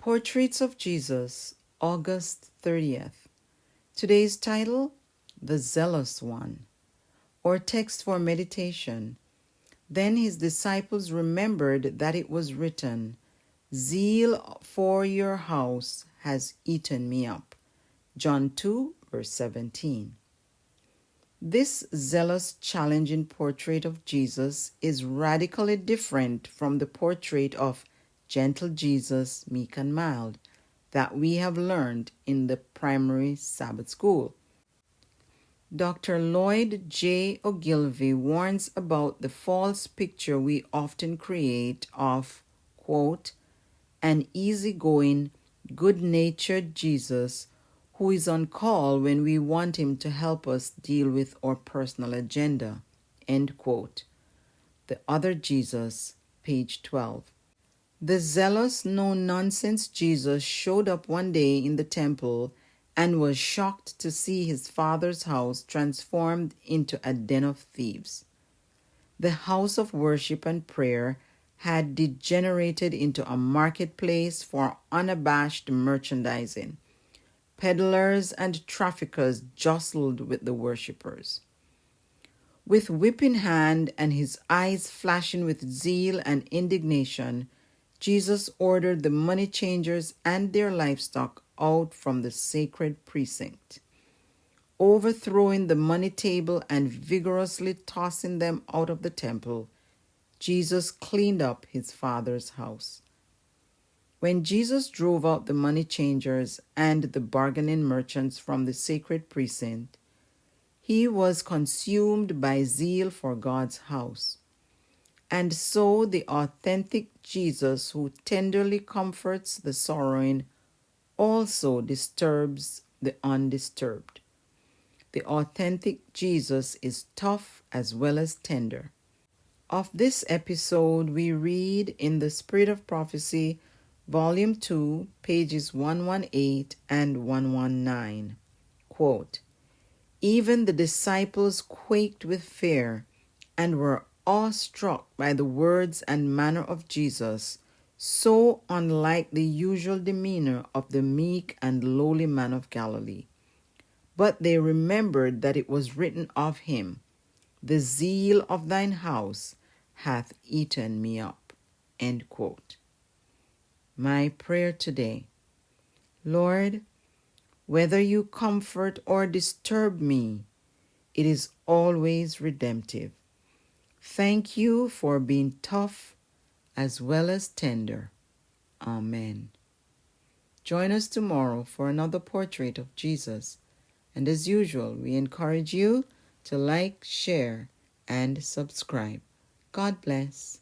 Portraits of Jesus, August 30th. Today's title, The Zealous One. Or text for meditation. Then his disciples remembered that it was written, Zeal for your house has eaten me up. John 2, verse 17. This zealous, challenging portrait of Jesus is radically different from the portrait of gentle Jesus, meek and mild, that we have learned in the primary Sabbath school. Dr. Lloyd J. Ogilvy warns about the false picture we often create of, quote, an easygoing, good-natured Jesus who is on call when we want him to help us deal with our personal agenda, end quote. The Other Jesus, page 12. The zealous, no-nonsense Jesus showed up one day in the temple and was shocked to see his Father's house transformed into a den of thieves. The house of worship and prayer had degenerated into a marketplace for unabashed merchandising. Peddlers and traffickers jostled with the worshippers. With whip in hand and his eyes flashing with zeal and indignation, Jesus ordered the money changers and their livestock out from the sacred precinct. Overthrowing the money table and vigorously tossing them out of the temple, Jesus cleaned up his Father's house. When Jesus drove out the money changers and the bargaining merchants from the sacred precinct, he was consumed by zeal for God's house. And so the authentic Jesus, who tenderly comforts the sorrowing, also disturbs the undisturbed. The authentic Jesus is tough as well as tender. Of this episode, we read in The Spirit of Prophecy, Volume 2, pages 118 and 119, quote, even the disciples quaked with fear and were awestruck by the words and manner of Jesus, so unlike the usual demeanor of the meek and lowly man of Galilee. But they remembered that it was written of him, the zeal of thine house hath eaten me up. End quote. My prayer today, Lord, whether you comfort or disturb me, it is always redemptive. Thank you for being tough as well as tender. Amen. Join us tomorrow for another portrait of Jesus. And as usual, we encourage you to like, share, and subscribe. God bless.